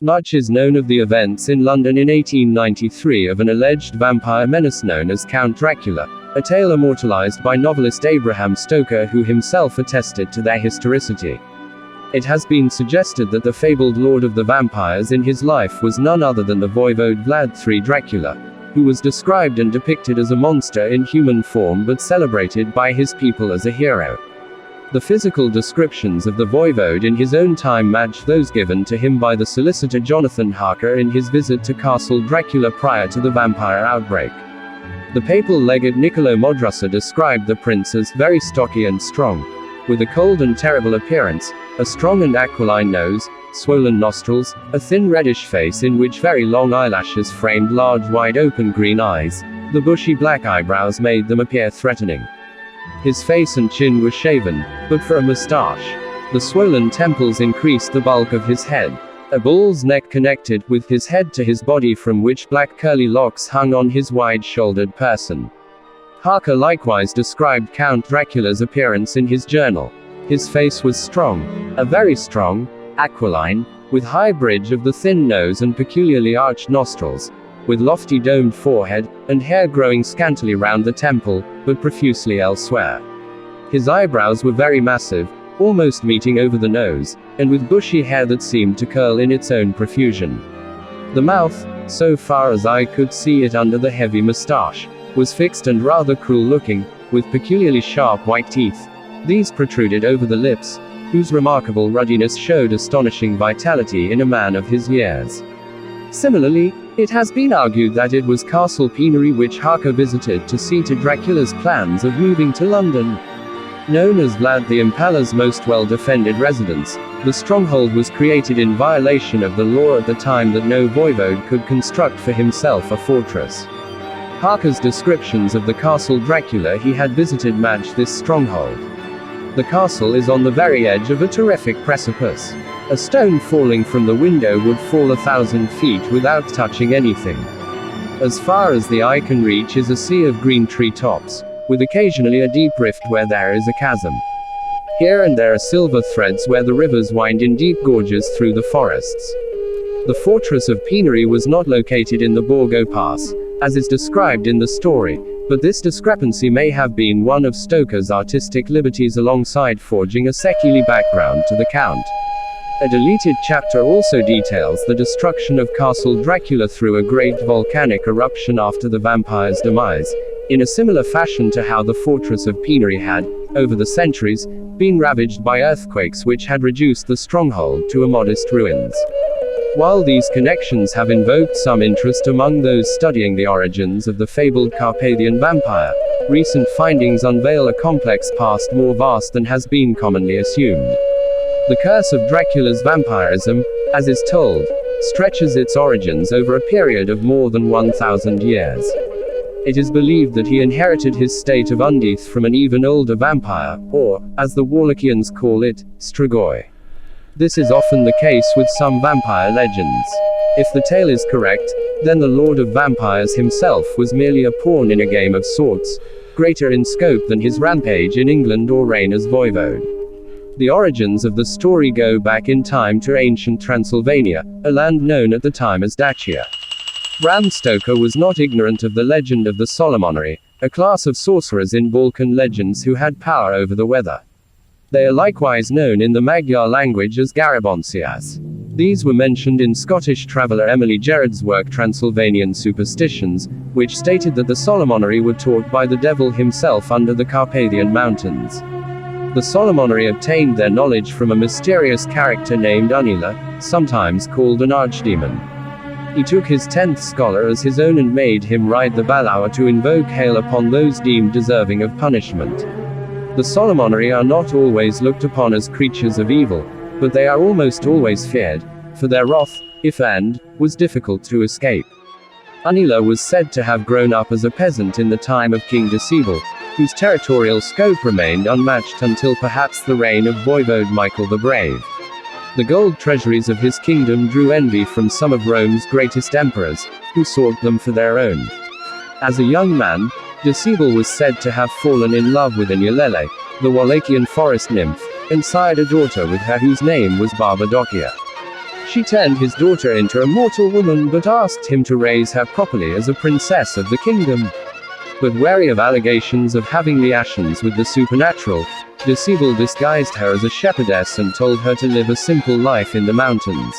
Much is known of the events in London in 1893 of an alleged vampire menace known as Count Dracula, a tale immortalized by novelist Abraham Stoker, who himself attested to their historicity. It has been suggested that the fabled lord of the vampires in his life was none other than the voivode Vlad III Dracula, who was described and depicted as a monster in human form but celebrated by his people as a hero. The physical descriptions of the voivode in his own time match those given to him by the solicitor Jonathan Harker in his visit to Castle Dracula prior to the vampire outbreak. The papal legate Niccolo Modrusa described the prince as very stocky and strong, with a cold and terrible appearance, a strong and aquiline nose, swollen nostrils, a thin reddish face in which very long eyelashes framed large wide-open green eyes. The bushy black eyebrows made them appear threatening. His face and chin were shaven, but for a moustache. The swollen temples increased the bulk of his head. A bull's neck connected with his head to his body, from which black curly locks hung on his wide-shouldered person. Harker likewise described Count Dracula's appearance in his journal. His face was strong, a very strong, aquiline, with high bridge of the thin nose and peculiarly arched nostrils, with lofty domed forehead, and hair growing scantily round the temple, but profusely elsewhere. His eyebrows were very massive, almost meeting over the nose, and with bushy hair that seemed to curl in its own profusion. The mouth, so far as I could see it under the heavy moustache, was fixed and rather cruel-looking, with peculiarly sharp white teeth. These protruded over the lips, whose remarkable ruddiness showed astonishing vitality in a man of his years. Similarly, it has been argued that it was Castle Penery which Harker visited to see to Dracula's plans of moving to London. Known as Vlad the Impaler's most well-defended residence, the stronghold was created in violation of the law at the time that no voivode could construct for himself a fortress. Harker's descriptions of the Castle Dracula he had visited match this stronghold. The castle is on the very edge of a terrific precipice. A stone falling from the window would fall 1,000 feet without touching anything. As far as the eye can reach is a sea of green tree tops, with occasionally a deep rift where there is a chasm. Here and there are silver threads where the rivers wind in deep gorges through the forests. The fortress of Penery was not located in the Borgo Pass, as is described in the story, but this discrepancy may have been one of Stoker's artistic liberties alongside forging a secular background to the Count. A deleted chapter also details the destruction of Castle Dracula through a great volcanic eruption after the vampire's demise, in a similar fashion to how the fortress of Penery had, over the centuries, been ravaged by earthquakes which had reduced the stronghold to a modest ruins. While these connections have invoked some interest among those studying the origins of the fabled Carpathian vampire, recent findings unveil a complex past more vast than has been commonly assumed. The curse of Dracula's vampirism, as is told, stretches its origins over a period of more than 1,000 years. It is believed that he inherited his state of undeath from an even older vampire, or, as the Wallachians call it, Strigoi. This is often the case with some vampire legends. If the tale is correct, then the Lord of Vampires himself was merely a pawn in a game of sorts, greater in scope than his rampage in England or reign as voivode. The origins of the story go back in time to ancient Transylvania, a land known at the time as Dacia. Bram Stoker was not ignorant of the legend of the Solomonari, a class of sorcerers in Balkan legends who had power over the weather. They are likewise known in the Magyar language as Garaboncias. These were mentioned in Scottish traveller Emily Gerard's work Transylvanian Superstitions, which stated that the Solomonari were taught by the devil himself under the Carpathian Mountains. The Solomonari obtained their knowledge from a mysterious character named Unila, sometimes called an archdemon. He took his 10th scholar as his own and made him ride the Balaur to invoke hail upon those deemed deserving of punishment. The Solomonari are not always looked upon as creatures of evil, but they are almost always feared, for their wrath, if earned, was difficult to escape. Unila was said to have grown up as a peasant in the time of King Decibel, whose territorial scope remained unmatched until perhaps the reign of Voivode Michael the Brave. The gold treasuries of his kingdom drew envy from some of Rome's greatest emperors, who sought them for their own. As a young man, Decibel was said to have fallen in love with Inyalele, the Wallachian forest nymph, and sired a daughter with her whose name was Barbadocia. She turned his daughter into a mortal woman but asked him to raise her properly as a princess of the kingdom. But wary of allegations of having relations with the supernatural, Dracula disguised her as a shepherdess and told her to live a simple life in the mountains.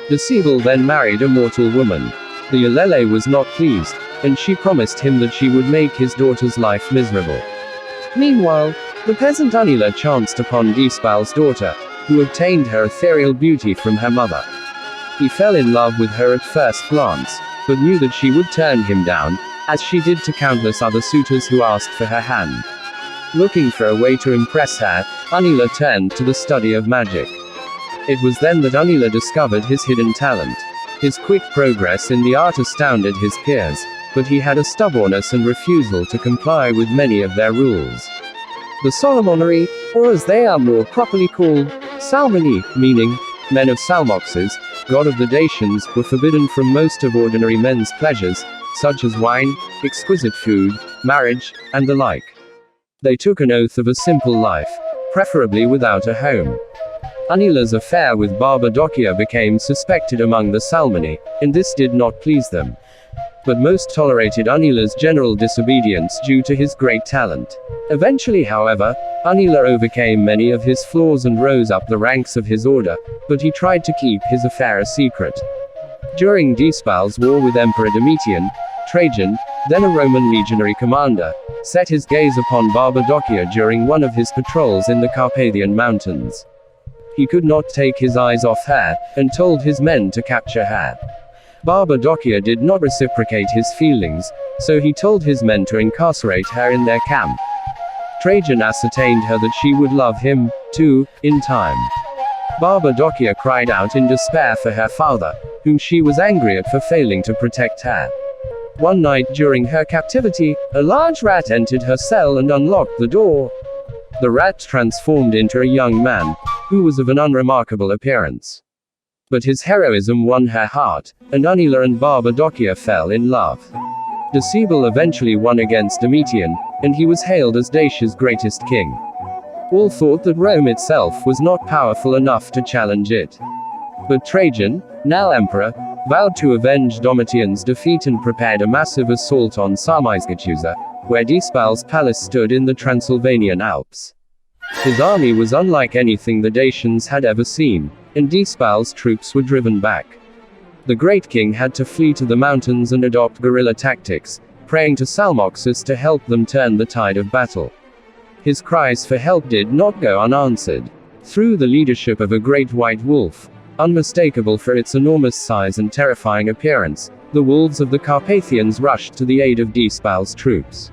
Dracula then married a mortal woman. The Ulele was not pleased, and she promised him that she would make his daughter's life miserable. Meanwhile, the peasant Unila chanced upon Dispal's daughter, who obtained her ethereal beauty from her mother. He fell in love with her at first glance, but knew that she would turn him down, as she did to countless other suitors who asked for her hand. Looking for a way to impress her, Unila turned to the study of magic. It was then that Unila discovered his hidden talent. His quick progress in the art astounded his peers, but he had a stubbornness and refusal to comply with many of their rules. The Solomonary, or as they are more properly called, Salmoni, meaning men of Salmoxes, god of the Dacians, were forbidden from most of ordinary men's pleasures, such as wine, exquisite food, marriage, and the like. They took an oath of a simple life, preferably without a home. Anila's affair with Barbadocia became suspected among the Salmoni, and this did not please them. But most tolerated Anila's general disobedience due to his great talent. Eventually, however, Unila overcame many of his flaws and rose up the ranks of his order, but he tried to keep his affair a secret. During Dispal's war with Emperor Domitian, Trajan, then a Roman legionary commander, set his gaze upon Barbadocia during one of his patrols in the Carpathian Mountains. He could not take his eyes off her, and told his men to capture her. Barbadocia did not reciprocate his feelings, so he told his men to incarcerate her in their camp. Trajan ascertained her that she would love him, too, in time. Barbadocia cried out in despair for her father, whom she was angry at for failing to protect her. One night during her captivity, a large rat entered her cell and unlocked the door. The rat transformed into a young man, who was of an unremarkable appearance. But his heroism won her heart, and Unila and Barbadocia fell in love. Decibel eventually won against Domitian, and he was hailed as Dacia's greatest king. All thought that Rome itself was not powerful enough to challenge it. But Trajan, now emperor, vowed to avenge Domitian's defeat and prepared a massive assault on Sarmizegetusa, where Dispal's palace stood in the Transylvanian Alps. His army was unlike anything the Dacians had ever seen, and Dispal's troops were driven back. The great king had to flee to the mountains and adopt guerrilla tactics, praying to Salmoxis to help them turn the tide of battle. His cries for help did not go unanswered. Through the leadership of a great white wolf, unmistakable for its enormous size and terrifying appearance, the wolves of the Carpathians rushed to the aid of Dispal's troops.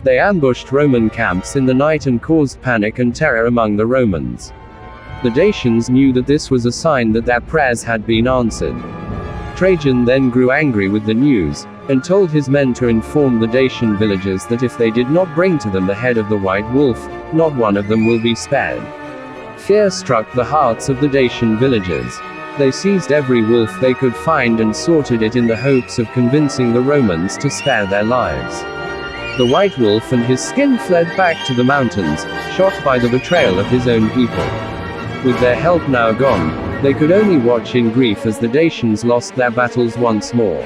They ambushed Roman camps in the night and caused panic and terror among the Romans. The Dacians knew that this was a sign that their prayers had been answered. Trajan then grew angry with the news, and told his men to inform the Dacian villagers that if they did not bring to them the head of the white wolf, not one of them will be spared. Fear struck the hearts of the Dacian villagers. They seized every wolf they could find and slaughtered it in the hopes of convincing the Romans to spare their lives. The white wolf and his skin fled back to the mountains, shocked by the betrayal of his own people. With their help now gone, they could only watch in grief as the Dacians lost their battles once more.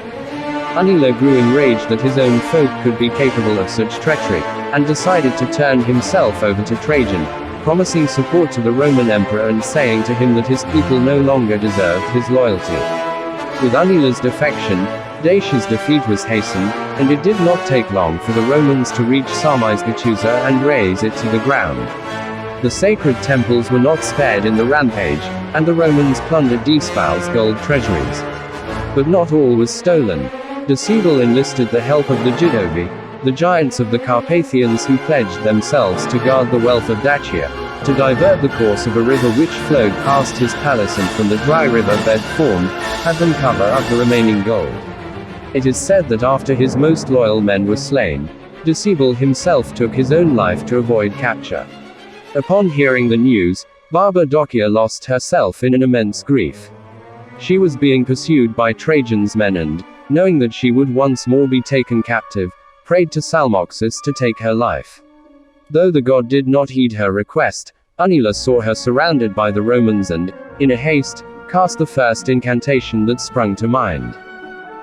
Unila grew enraged that his own folk could be capable of such treachery, and decided to turn himself over to Trajan, promising support to the Roman emperor and saying to him that his people no longer deserved his loyalty. With Unila's defection, Dacia's defeat was hastened, and it did not take long for the Romans to reach Sarmizegetusa and raze it to the ground. The sacred temples were not spared in the rampage, and the Romans plundered Dispal's gold treasuries. But not all was stolen. Decibel enlisted the help of the Gidovi, the giants of the Carpathians who pledged themselves to guard the wealth of Dacia, to divert the course of a river which flowed past his palace and from the dry river bed formed, had them cover up the remaining gold. It is said that after his most loyal men were slain, Decibel himself took his own life to avoid capture. Upon hearing the news, Barbadocia lost herself in an immense grief. She was being pursued by Trajan's men and, knowing that she would once more be taken captive, prayed to Salmoxis to take her life. Though the god did not heed her request, Unila saw her surrounded by the Romans and, in a haste, cast the first incantation that sprung to mind.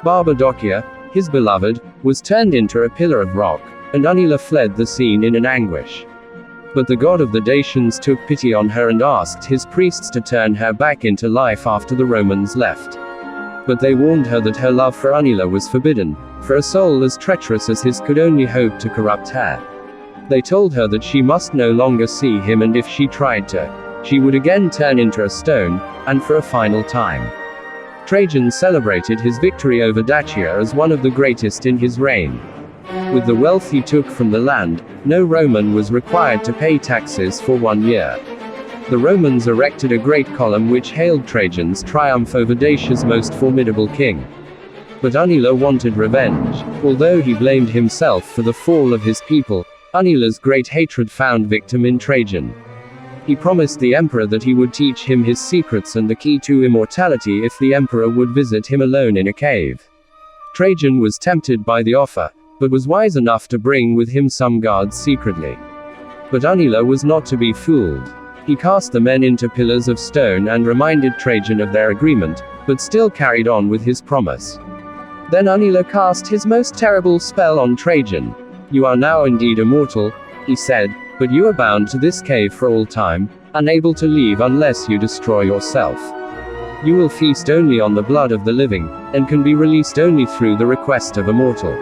Barbadocia, his beloved, was turned into a pillar of rock, and Anila fled the scene in an anguish. But the god of the Dacians took pity on her and asked his priests to turn her back into life after the Romans left. But they warned her that her love for Anila was forbidden, for a soul as treacherous as his could only hope to corrupt her. They told her that she must no longer see him, and if she tried to, she would again turn into a stone, and for a final time. Trajan celebrated his victory over Dacia as one of the greatest in his reign. With the wealth he took from the land, no Roman was required to pay taxes for 1 year. The Romans erected a great column which hailed Trajan's triumph over Dacia's most formidable king. But Anila wanted revenge. Although he blamed himself for the fall of his people, Anila's great hatred found victim in Trajan. He promised the emperor that he would teach him his secrets and the key to immortality if the emperor would visit him alone in a cave. Trajan was tempted by the offer, but was wise enough to bring with him some guards secretly. But Anila was not to be fooled. He cast the men into pillars of stone and reminded Trajan of their agreement, but still carried on with his promise. Then Anila cast his most terrible spell on Trajan. "You are now indeed immortal," he said, "but you are bound to this cave for all time, unable to leave unless you destroy yourself. You will feast only on the blood of the living, and can be released only through the request of a mortal.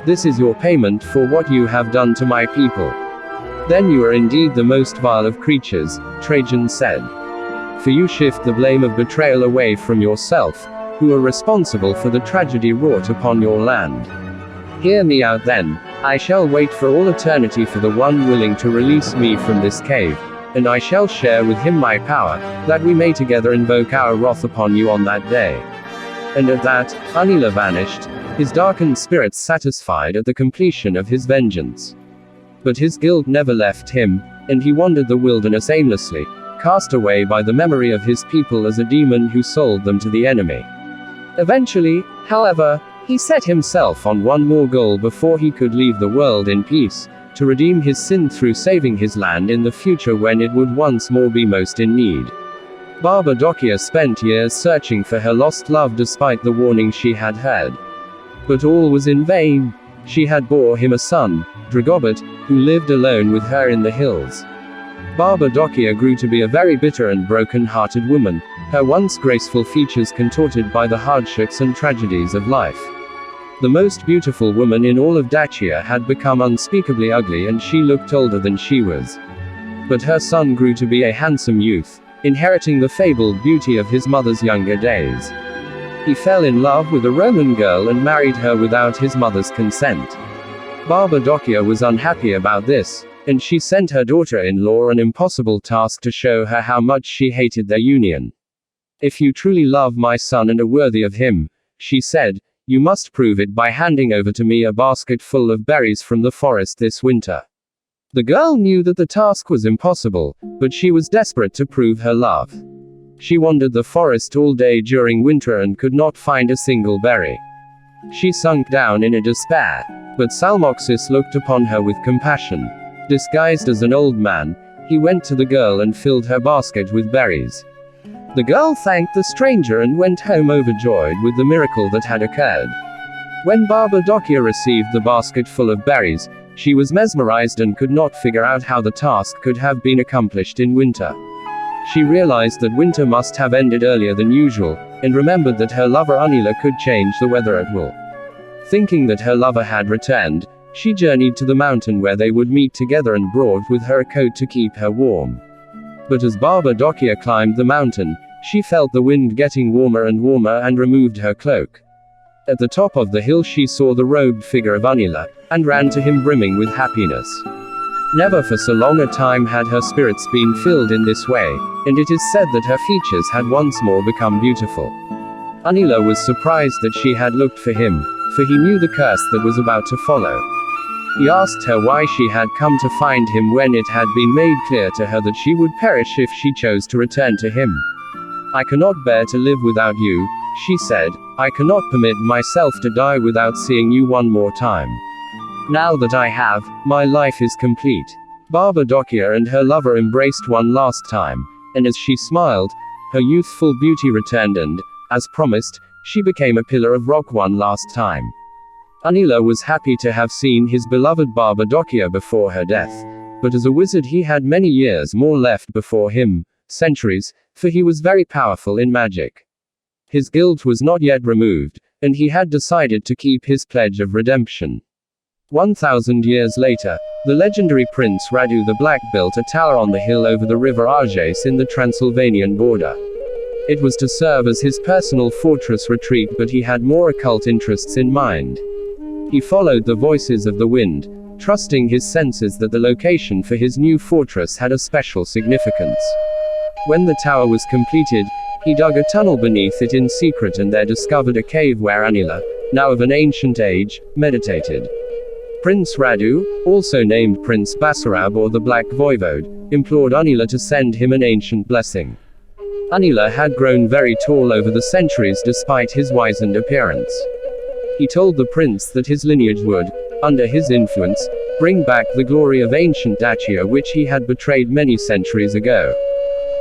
This is your payment for what you have done to my people." "Then you are indeed the most vile of creatures," Trajan said. "For you shift the blame of betrayal away from yourself, who are responsible for the tragedy wrought upon your land. Hear me out then. I shall wait for all eternity for the one willing to release me from this cave, and I shall share with him my power, that we may together invoke our wrath upon you on that day." And at that, Anila vanished, his darkened spirit satisfied at the completion of his vengeance. But his guilt never left him, and he wandered the wilderness aimlessly, cast away by the memory of his people as a demon who sold them to the enemy. Eventually, however, he set himself on one more goal before he could leave the world in peace, to redeem his sin through saving his land in the future when it would once more be most in need. Barbadocia spent years searching for her lost love despite the warning she had heard. But all was in vain. She had bore him a son, Dracula, who lived alone with her in the hills. Barbadocia grew to be a very bitter and broken-hearted woman, her once graceful features contorted by the hardships and tragedies of life. The most beautiful woman in all of Dacia had become unspeakably ugly, and she looked older than she was. But her son grew to be a handsome youth, inheriting the fabled beauty of his mother's younger days. He fell in love with a Roman girl and married her without his mother's consent. Barbadocia was unhappy about this, and she sent her daughter-in-law an impossible task to show her how much she hated their union. "If you truly love my son and are worthy of him," she said, "you must prove it by handing over to me a basket full of berries from the forest this winter." The girl knew that the task was impossible, but she was desperate to prove her love. She wandered the forest all day during winter and could not find a single berry. She sunk down in a despair, but Salmoxis looked upon her with compassion. Disguised as an old man, he went to the girl and filled her basket with berries. The girl thanked the stranger and went home overjoyed with the miracle that had occurred. When Barbadocia received the basket full of berries, she was mesmerized and could not figure out how the task could have been accomplished in winter. She realized that winter must have ended earlier than usual, and remembered that her lover Anila could change the weather at will. Thinking that her lover had returned, she journeyed to the mountain where they would meet together and brought with her a coat to keep her warm. But as Barbadocia climbed the mountain, she felt the wind getting warmer and removed her cloak. At the top of the hill she saw the robed figure of Anila, and ran to him brimming with happiness. Never for so long a time had her spirits been filled in this way, and it is said that her features had once more become beautiful. Anila was surprised that she had looked for him, for he knew the curse that was about to follow. He asked her why she had come to find him when it had been made clear to her that she would perish if she chose to return to him. "I cannot bear to live without you," she said. "I cannot permit myself to die without seeing you one more time. Now that I have, my life is complete." Barbadocia and her lover embraced one last time, and as she smiled, Her youthful beauty returned and, as promised, she became a pillar of rock one last time. Anila was happy to have seen his beloved barber Dracula before her death. But as a wizard he had many years more left before him, centuries, for he was very powerful in magic. His guilt was not yet removed, and he had decided to keep his pledge of redemption. 1,000 years later, the legendary Prince Radu the Black built a tower on the hill over the river Argeș in the Transylvanian border. It was to serve as his personal fortress retreat, but he had more occult interests in mind. He followed the voices of the wind, trusting his senses that the location for his new fortress had a special significance. When the tower was completed, he dug a tunnel beneath it in secret and there discovered a cave where Anila, now of an ancient age, meditated. Prince Radu, also named Prince Basarab or the Black Voivode, implored Anila to send him an ancient blessing. Anila had grown very tall over the centuries despite his wizened appearance. He told the prince that his lineage would, under his influence, bring back the glory of ancient Dacia which he had betrayed many centuries ago.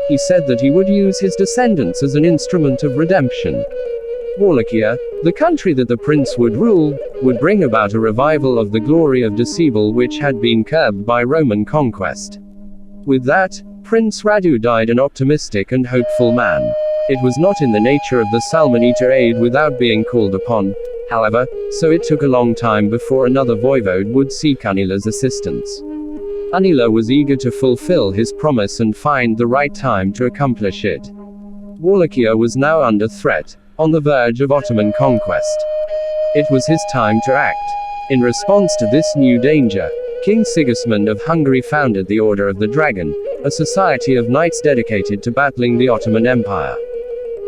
He said that he would use his descendants as an instrument of redemption. Wallachia, the country that the prince would rule, would bring about a revival of the glory of Decibel which had been curbed by Roman conquest. With that, Prince Radu died an optimistic and hopeful man. It was not in the nature of the Salmon to aid without being called upon, however, so it took a long time before another voivode would seek Anila's assistance. Anila was eager to fulfill his promise and find the right time to accomplish it. Wallachia was now under threat, on the verge of Ottoman conquest. It was his time to act. In response to this new danger, King Sigismund of Hungary founded the Order of the Dragon, a society of knights dedicated to battling the Ottoman Empire.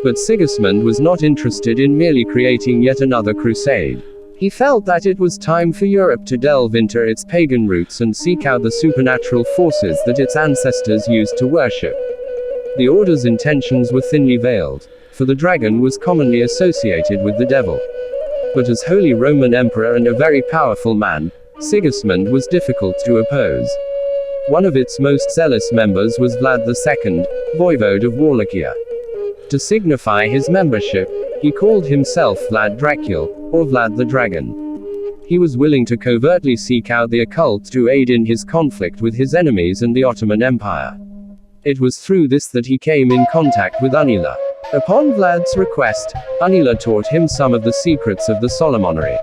But Sigismund was not interested in merely creating yet another crusade. He felt that it was time for Europe to delve into its pagan roots and seek out the supernatural forces that its ancestors used to worship. The Order's intentions were thinly veiled, for the dragon was commonly associated with the devil. But as Holy Roman Emperor and a very powerful man, Sigismund was difficult to oppose. One of its most zealous members was Vlad II, voivode of Wallachia. To signify his membership, he called himself Vlad Dracula, or Vlad the Dragon. He was willing to covertly seek out the occult to aid in his conflict with his enemies and the Ottoman Empire. It was through this that he came in contact with Anila. Upon Vlad's request, Anila taught him some of the secrets of the Solomonry.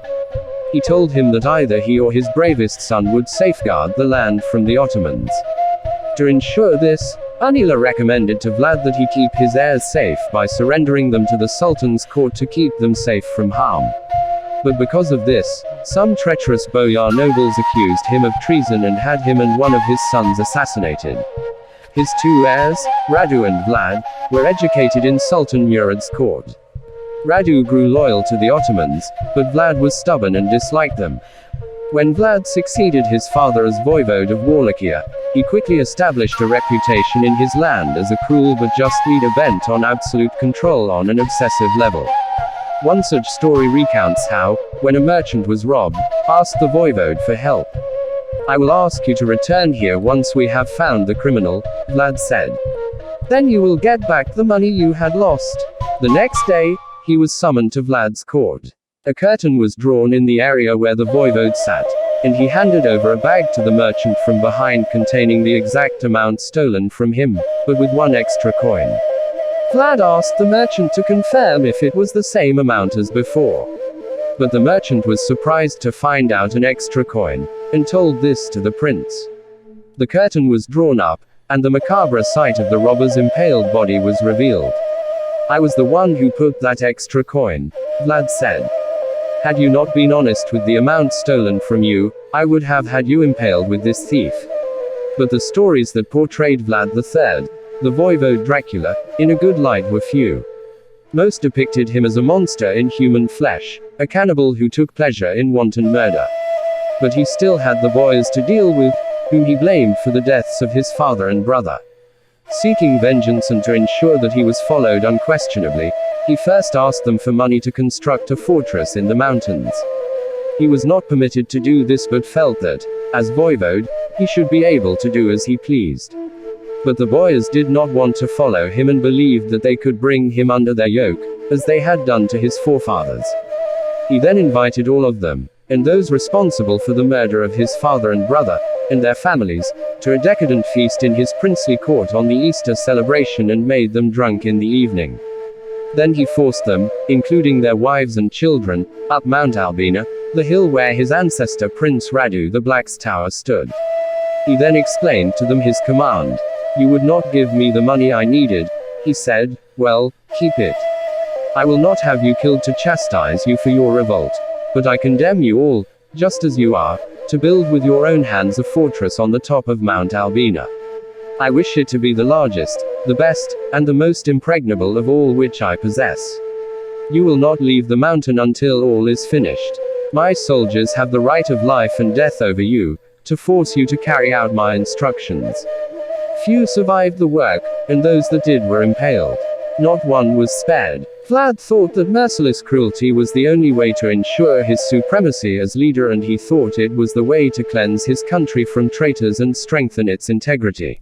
He told him that either he or his bravest son would safeguard the land from the Ottomans. To ensure this, Anila recommended to Vlad that he keep his heirs safe by surrendering them to the Sultan's court to keep them safe from harm. But because of this, some treacherous boyar nobles accused him of treason and had him and one of his sons assassinated. His two heirs, Radu and Vlad, were educated in Sultan Murad's court. Radu grew loyal to the Ottomans, but Vlad was stubborn and disliked them. When Vlad succeeded his father as voivode of Wallachia, he quickly established a reputation in his land as a cruel but just leader bent on absolute control on an obsessive level. One such story recounts how, when a merchant was robbed, asked the voivode for help. "I will ask you to return here once we have found the criminal," Vlad said. "Then you will get back the money you had lost." The next day, he was summoned to Vlad's court. A curtain was drawn in the area where the voivode sat, and he handed over a bag to the merchant from behind containing the exact amount stolen from him, but with one extra coin. Vlad asked the merchant to confirm if it was the same amount as before. But the merchant was surprised to find out an extra coin, and told this to the prince. The curtain was drawn up, and the macabre sight of the robber's impaled body was revealed. "I was the one who put that extra coin," Vlad said. "Had you not been honest with the amount stolen from you, I would have had you impaled with this thief." But the stories that portrayed Vlad III, the voivode Dracula, in a good light were few. Most depicted him as a monster in human flesh, a cannibal who took pleasure in wanton murder. But he still had the boys to deal with, whom he blamed for the deaths of his father and brother. Seeking vengeance and to ensure that he was followed unquestionably, he first asked them for money to construct a fortress in the mountains. He was not permitted to do this but felt that, as voivode, he should be able to do as he pleased. But the boys did not want to follow him and believed that they could bring him under their yoke, as they had done to his forefathers. He then invited all of them, and those responsible for the murder of his father and brother, and their families, to a decadent feast in his princely court on the Easter celebration and made them drunk in the evening. Then he forced them, including their wives and children, up Mount Albina, the hill where his ancestor Prince Radu the Black's tower stood. He then explained to them his command. "You would not give me the money I needed," he said. "Well, keep it. I will not have you killed to chastise you for your revolt. But I condemn you all, just as you are, to build with your own hands a fortress on the top of Mount Albina. I wish it to be the largest, the best, and the most impregnable of all which I possess. You will not leave the mountain until all is finished. My soldiers have the right of life and death over you, to force you to carry out my instructions." Few survived the work, and those that did were impaled. Not one was spared. Vlad thought that merciless cruelty was the only way to ensure his supremacy as leader, and he thought it was the way to cleanse his country from traitors and strengthen its integrity.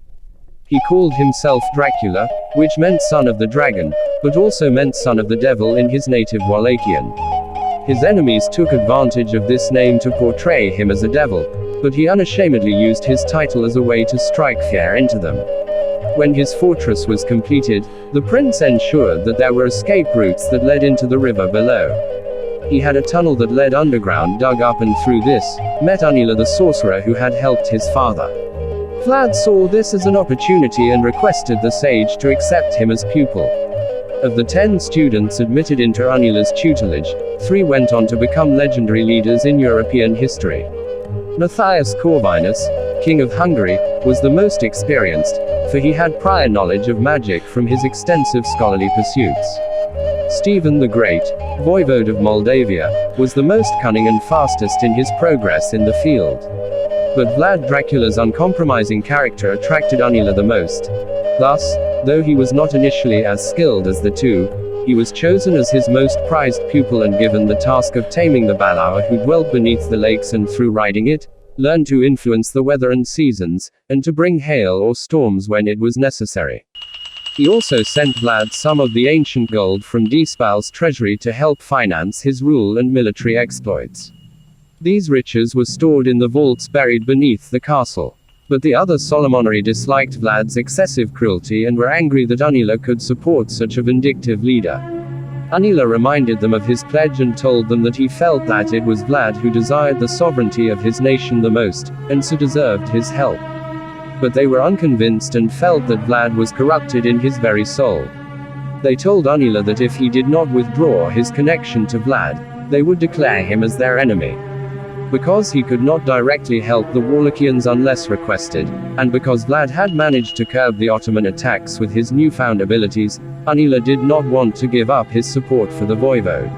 He called himself Dracula, which meant son of the dragon, but also meant son of the devil in his native Wallachian. His enemies took advantage of this name to portray him as a devil, but he unashamedly used his title as a way to strike fear into them. When his fortress was completed, the prince ensured that there were escape routes that led into the river below. He had a tunnel that led underground dug up, and through this, met Unila the sorcerer who had helped his father. Vlad saw this as an opportunity and requested the sage to accept him as pupil. Of the 10 students admitted into Unila's tutelage, 3 went on to become legendary leaders in European history. Matthias Corvinus, king of Hungary, was the most experienced, for he had prior knowledge of magic from his extensive scholarly pursuits. Stephen the Great, voivode of Moldavia, was the most cunning and fastest in his progress in the field. But Vlad Dracula's uncompromising character attracted Unila the most. Thus, though he was not initially as skilled as the 2, he was chosen as his most prized pupil and given the task of taming the Balaur who dwelt beneath the lakes, and through riding it, learned to influence the weather and seasons, and to bring hail or storms when it was necessary. He also sent Vlad some of the ancient gold from Dispal's treasury to help finance his rule and military exploits. These riches were stored in the vaults buried beneath the castle. But the other Solomonari disliked Vlad's excessive cruelty and were angry that Unila could support such a vindictive leader. Unila reminded them of his pledge and told them that he felt that it was Vlad who desired the sovereignty of his nation the most, and so deserved his help. But they were unconvinced and felt that Vlad was corrupted in his very soul. They told Unila that if he did not withdraw his connection to Vlad, they would declare him as their enemy. Because he could not directly help the Wallachians unless requested, and because Vlad had managed to curb the Ottoman attacks with his newfound abilities, Unila did not want to give up his support for the voivode.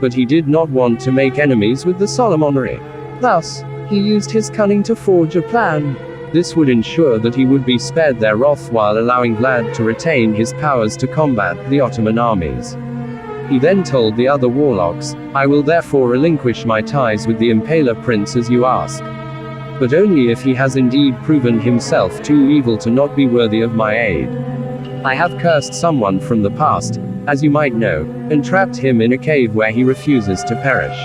But he did not want to make enemies with the Solomonari. Thus, he used his cunning to forge a plan. This would ensure that he would be spared their wrath while allowing Vlad to retain his powers to combat the Ottoman armies. He then told the other warlocks, "I will therefore relinquish my ties with the Impaler Prince as you ask. But only if he has indeed proven himself too evil to not be worthy of my aid. I have cursed someone from the past, as you might know, and trapped him in a cave where he refuses to perish.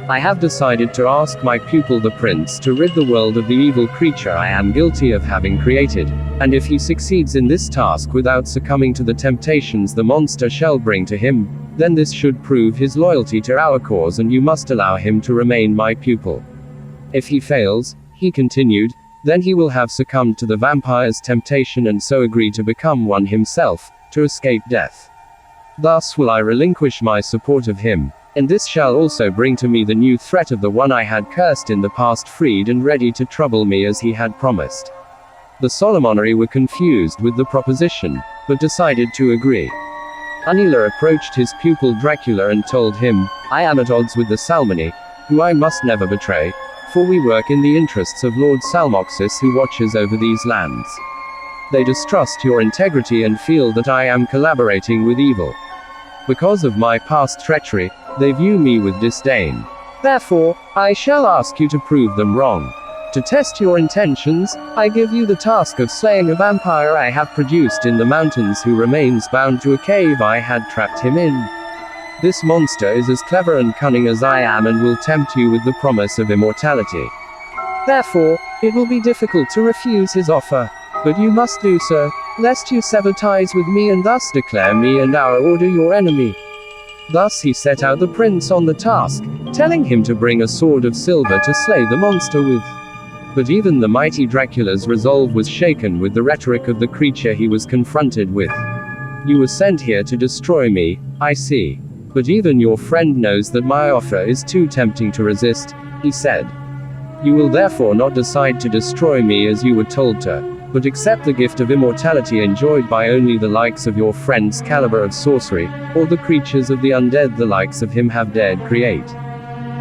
I have decided to ask my pupil the prince to rid the world of the evil creature I am guilty of having created, and if he succeeds in this task without succumbing to the temptations the monster shall bring to him, then this should prove his loyalty to our cause, and you must allow him to remain my pupil. If he fails," he continued, "then he will have succumbed to the vampire's temptation and so agree to become one himself, to escape death. Thus will I relinquish my support of him. And this shall also bring to me the new threat of the one I had cursed in the past, freed and ready to trouble me as he had promised." The Solomonari were confused with the proposition, but decided to agree. Unila approached his pupil Dracula and told him, "I am at odds with the Salmoni, who I must never betray, for we work in the interests of Lord Salmoxis who watches over these lands. They distrust your integrity and feel that I am collaborating with evil. Because of my past treachery, they view me with disdain. Therefore, I shall ask you to prove them wrong. To test your intentions, I give you the task of slaying a vampire I have produced in the mountains who remains bound to a cave I had trapped him in. This monster is as clever and cunning as I am and will tempt you with the promise of immortality. Therefore, it will be difficult to refuse his offer. But you must do so, lest you sever ties with me and thus declare me and our order your enemy. Thus he set out the prince on the task, telling him to bring a sword of silver to slay the monster with. But even the mighty Dracula's resolve was shaken with the rhetoric of the creature he was confronted with. You were sent here to destroy me, I see. But even your friend knows that my offer is too tempting to resist, he said. You will therefore not decide to destroy me as you were told to, but accept the gift of immortality enjoyed by only the likes of your friend's caliber of sorcery, or the creatures of the undead the likes of him have dared create.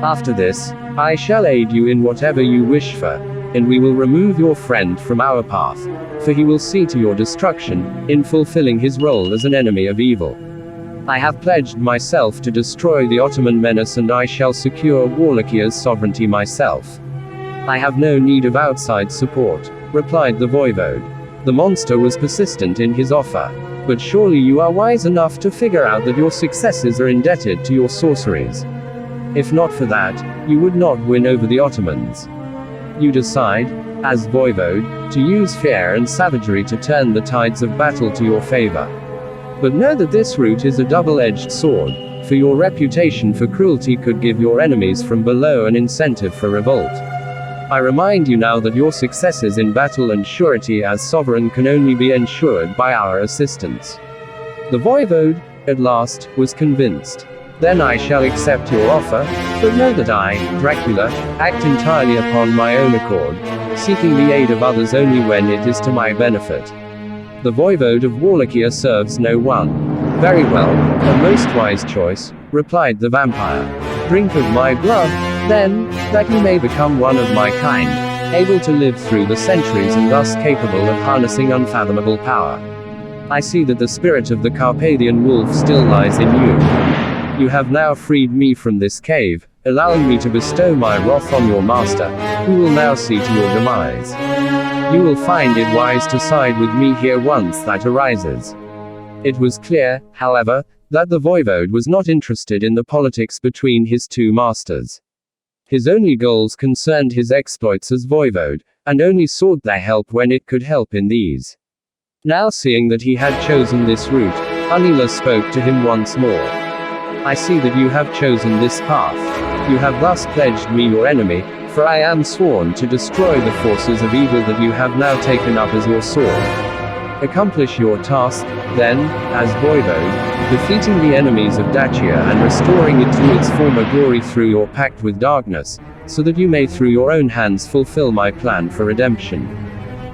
After this, I shall aid you in whatever you wish for, and we will remove your friend from our path, for he will see to your destruction, in fulfilling his role as an enemy of evil. I have pledged myself to destroy the Ottoman menace and I shall secure Wallachia's sovereignty myself. I have no need of outside support, replied the voivode. The monster was persistent in his offer. But surely you are wise enough to figure out that your successes are indebted to your sorceries. If not for that, you would not win over the Ottomans. You decide, as voivode, to use fear and savagery to turn the tides of battle to your favor. But know that this route is a double-edged sword, for your reputation for cruelty could give your enemies from below an incentive for revolt. I remind you now that your successes in battle and surety as sovereign can only be ensured by our assistance. The voivode, at last, was convinced. Then I shall accept your offer, but know that I, Dracula, act entirely upon my own accord, seeking the aid of others only when it is to my benefit. The voivode of Wallachia serves no one. Very well, a most wise choice, replied the vampire. Drink of my blood, then, that you may become one of my kind, able to live through the centuries and thus capable of harnessing unfathomable power. I see that the spirit of the Carpathian wolf still lies in you. You have now freed me from this cave, allowing me to bestow my wrath on your master, who will now see to your demise. You will find it wise to side with me here once that arises. It was clear, however, that the voivode was not interested in the politics between his two masters. His only goals concerned his exploits as voivode, and only sought their help when it could help in these. Now seeing that he had chosen this route, Unila spoke to him once more. I see that you have chosen this path. You have thus pledged me your enemy, for I am sworn to destroy the forces of evil that you have now taken up as your sword. Accomplish your task, then, as voivode, defeating the enemies of Dacia and restoring it to its former glory through your pact with darkness, so that you may through your own hands fulfill my plan for redemption.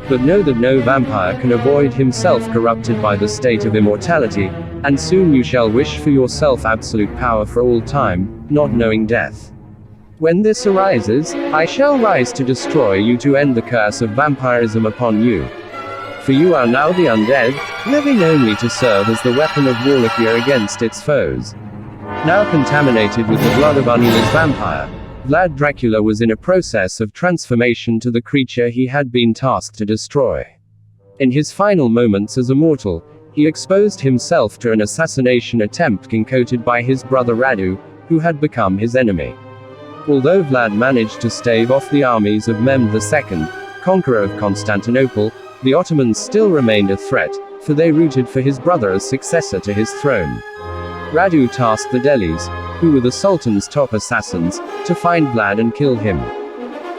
But know that no vampire can avoid himself corrupted by the state of immortality, and soon you shall wish for yourself absolute power for all time, not knowing death. When this arises, I shall rise to destroy you to end the curse of vampirism upon you. For you are now the undead, living only to serve as the weapon of Wallachia against its foes. Now contaminated with the blood of Unila's vampire, Vlad Dracula was in a process of transformation to the creature he had been tasked to destroy. In his final moments as a mortal, he exposed himself to an assassination attempt concocted by his brother Radu, who had become his enemy. Although Vlad managed to stave off the armies of Mehmed II, conqueror of Constantinople, the Ottomans still remained a threat, for they rooted for his brother as successor to his throne. Radu tasked the Delis, who were the Sultan's top assassins, to find Vlad and kill him.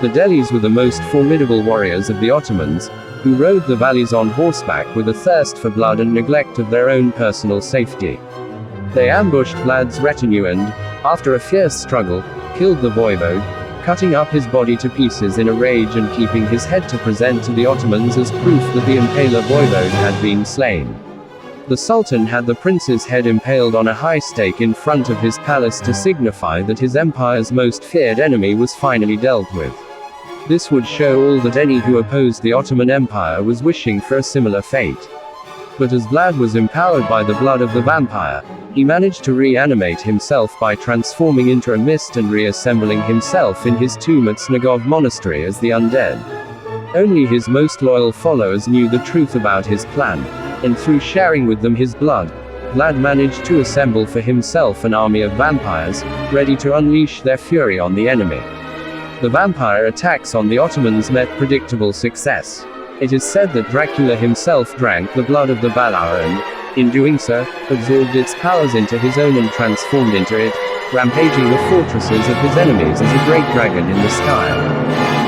The Delis were the most formidable warriors of the Ottomans, who rode the valleys on horseback with a thirst for blood and neglect of their own personal safety. They ambushed Vlad's retinue and, after a fierce struggle, killed the voivode, cutting up his body to pieces in a rage and keeping his head to present to the Ottomans as proof that the impaler voivode had been slain. The Sultan had the prince's head impaled on a high stake in front of his palace to signify that his empire's most feared enemy was finally dealt with. This would show all that any who opposed the Ottoman Empire was wishing for a similar fate. But as Vlad was empowered by the blood of the vampire, He managed to reanimate himself by transforming into a mist and reassembling himself in his tomb at Snagov Monastery as the undead. Only his most loyal followers knew the truth about his plan, and through sharing with them his blood, Vlad managed to assemble for himself an army of vampires, ready to unleash their fury on the enemy. The vampire attacks on the Ottomans met predictable success. It is said that Dracula himself drank the blood of the Valar and, in doing so, absorbed its powers into his own and transformed into it, rampaging the fortresses of his enemies as a great dragon in the sky.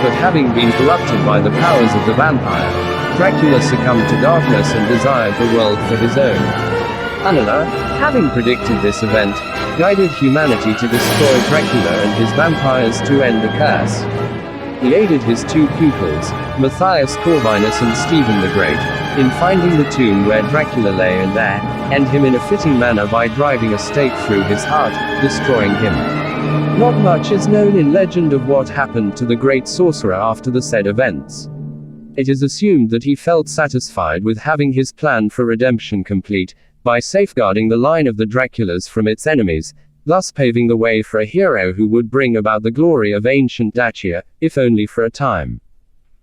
But having been corrupted by the powers of the vampire, Dracula succumbed to darkness and desired the world for his own. Anila, having predicted this event, guided humanity to destroy Dracula and his vampires to end the curse. He aided his two pupils, Matthias Corvinus and Stephen the Great, in finding the tomb where Dracula lay and there, end him in a fitting manner by driving a stake through his heart, destroying him. Not much is known in legend of what happened to the great sorcerer after the said events. It is assumed that he felt satisfied with having his plan for redemption complete, by safeguarding the line of the Draculas from its enemies, thus paving the way for a hero who would bring about the glory of ancient Dacia, if only for a time.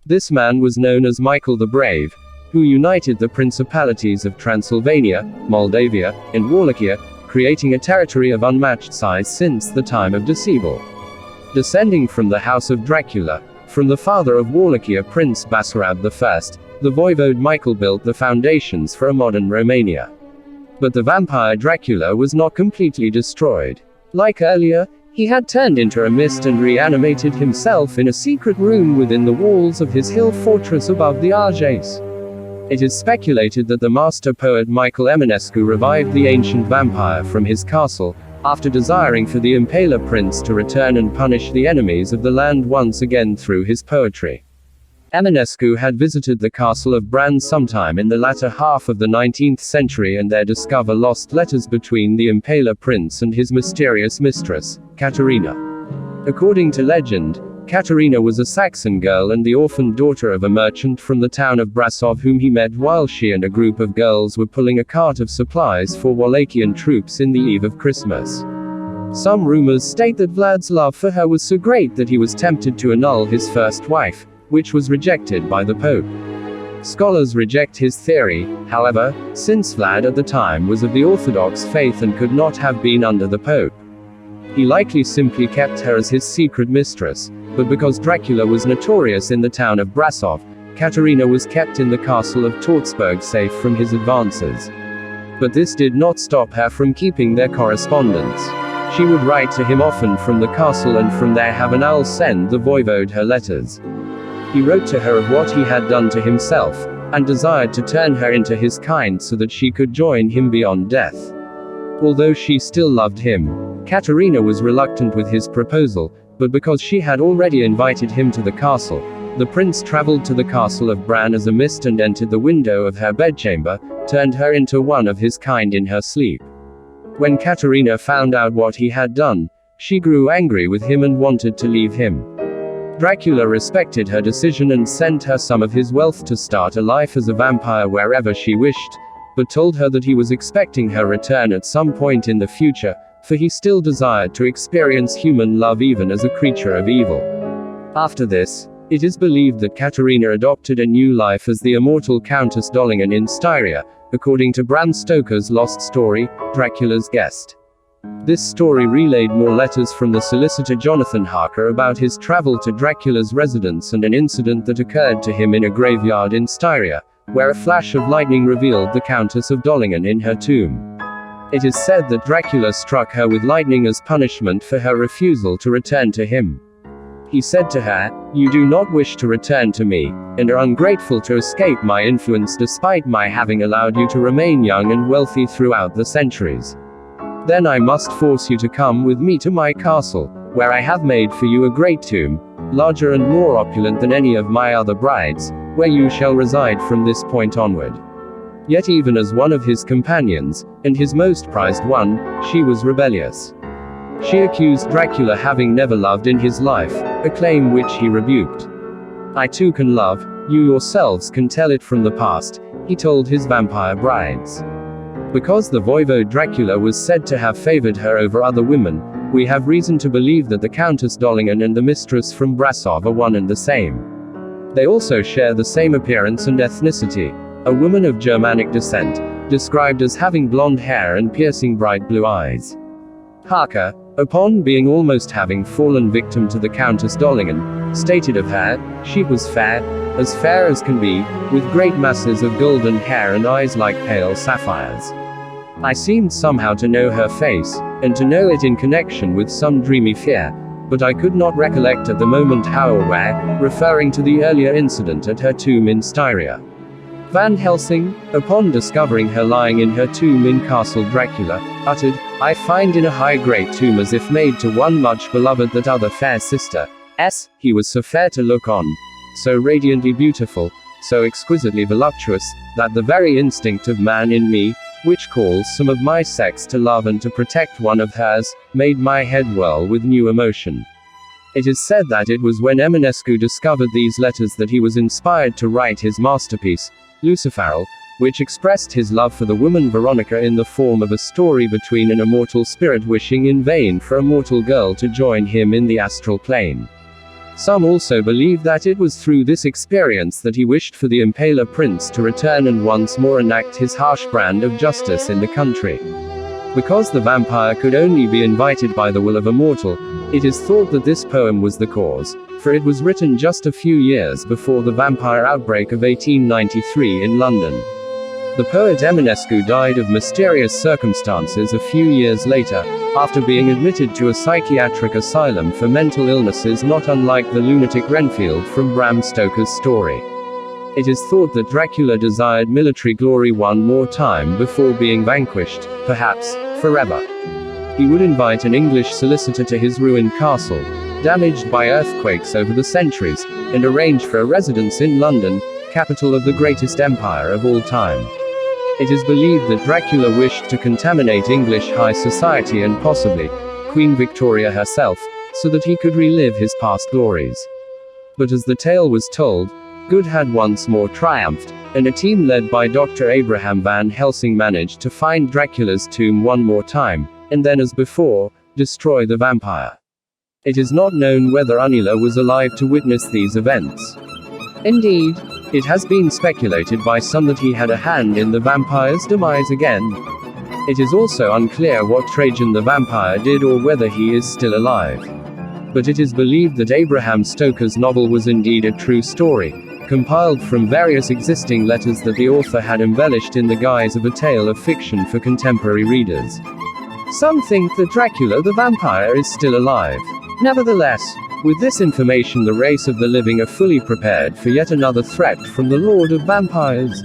This man was known as Michael the Brave, who united the principalities of Transylvania, Moldavia, and Wallachia, creating a territory of unmatched size since the time of Decibel. Descending from the house of Dracula, from the father of Wallachia Prince Basarab I, the voivode Michael built the foundations for a modern Romania. But the vampire Dracula was not completely destroyed. Like earlier, he had turned into a mist and reanimated himself in a secret room within the walls of his hill fortress above the Arges. It is speculated that the master poet Michael Eminescu revived the ancient vampire from his castle, after desiring for the Impaler Prince to return and punish the enemies of the land once again through his poetry. Eminescu had visited the castle of Bran sometime in the latter half of the 19th century and there discover lost letters between the Impaler Prince and his mysterious mistress, Katerina. According to legend, Katerina was a Saxon girl and the orphaned daughter of a merchant from the town of Brasov whom he met while she and a group of girls were pulling a cart of supplies for Wallachian troops in the eve of Christmas. Some rumors state that Vlad's love for her was so great that he was tempted to annul his first wife, which was rejected by the Pope. Scholars reject his theory, however, since Vlad at the time was of the Orthodox faith and could not have been under the Pope. He likely simply kept her as his secret mistress, but because Dracula was notorious in the town of Brasov, Katerina was kept in the castle of Tortsburg safe from his advances. But this did not stop her from keeping their correspondence. She would write to him often from the castle and from there have an owl send the voivode her letters. He wrote to her of what he had done to himself, and desired to turn her into his kind so that she could join him beyond death. Although she still loved him, Katerina was reluctant with his proposal, but because she had already invited him to the castle, the prince traveled to the castle of Bran as a mist and entered the window of her bedchamber, turned her into one of his kind in her sleep. When Katerina found out what he had done, she grew angry with him and wanted to leave him. Dracula respected her decision and sent her some of his wealth to start a life as a vampire wherever she wished, but told her that he was expecting her return at some point in the future, for he still desired to experience human love even as a creature of evil. After this, it is believed that Katerina adopted a new life as the immortal Countess Dollingen in Styria, according to Bram Stoker's lost story, Dracula's Guest. This story relayed more letters from the solicitor Jonathan Harker about his travel to Dracula's residence and an incident that occurred to him in a graveyard in Styria, where a flash of lightning revealed the Countess of Dollingen in her tomb. It is said that Dracula struck her with lightning as punishment for her refusal to return to him. He said to her, "You do not wish to return to me, and are ungrateful to escape my influence despite my having allowed you to remain young and wealthy throughout the centuries. Then I must force you to come with me to my castle, where I have made for you a great tomb, larger and more opulent than any of my other brides, where you shall reside from this point onward." Yet even as one of his companions, and his most prized one, she was rebellious. She accused Dracula having never loved in his life, a claim which he rebuked. "I too can love, you yourselves can tell it from the past," he told his vampire brides. Because the voivode Dracula was said to have favored her over other women, we have reason to believe that the Countess d'Ollingen and the mistress from Brasov are one and the same. They also share the same appearance and ethnicity, a woman of Germanic descent, described as having blonde hair and piercing bright blue eyes. Harker, upon being almost having fallen victim to the Countess d'Ollingen, stated of her, she was fair as can be, with great masses of golden hair and eyes like pale sapphires. I seemed somehow to know her face, and to know it in connection with some dreamy fear, but I could not recollect at the moment how or where, referring to the earlier incident at her tomb in Styria. Van Helsing, upon discovering her lying in her tomb in Castle Dracula, uttered, I find in a high great tomb as if made to one much beloved that other fair sister. He was so fair to look on, so radiantly beautiful, so exquisitely voluptuous, that the very instinct of man in me, which calls some of my sex to love and to protect one of hers, made my head whirl with new emotion. It is said that it was when Eminescu discovered these letters that he was inspired to write his masterpiece, Luciferal, which expressed his love for the woman Veronica in the form of a story between an immortal spirit wishing in vain for a mortal girl to join him in the astral plane. Some also believe that it was through this experience that he wished for the Impaler Prince to return and once more enact his harsh brand of justice in the country. Because the vampire could only be invited by the will of a mortal, it is thought that this poem was the cause, for it was written just a few years before the vampire outbreak of 1893 in London. The poet Eminescu died of mysterious circumstances a few years later, after being admitted to a psychiatric asylum for mental illnesses not unlike the lunatic Renfield from Bram Stoker's story. It is thought that Dracula desired military glory one more time before being vanquished, perhaps, forever. He would invite an English solicitor to his ruined castle, damaged by earthquakes over the centuries, and arrange for a residence in London, capital of the greatest empire of all time. It is believed that Dracula wished to contaminate English high society and possibly Queen Victoria herself, so that he could relive his past glories. But as the tale was told, good had once more triumphed, and a team led by Dr. Abraham Van Helsing managed to find Dracula's tomb one more time, and then as before, destroy the vampire. It is not known whether Unila was alive to witness these events. Indeed, it has been speculated by some that he had a hand in the vampire's demise again. It is also unclear what Trajan the vampire did or whether he is still alive. But it is believed that Abraham Stoker's novel was indeed a true story, compiled from various existing letters that the author had embellished in the guise of a tale of fiction for contemporary readers. Some think that Dracula the vampire is still alive. Nevertheless, with this information the race of the living are fully prepared for yet another threat from the Lord of Vampires.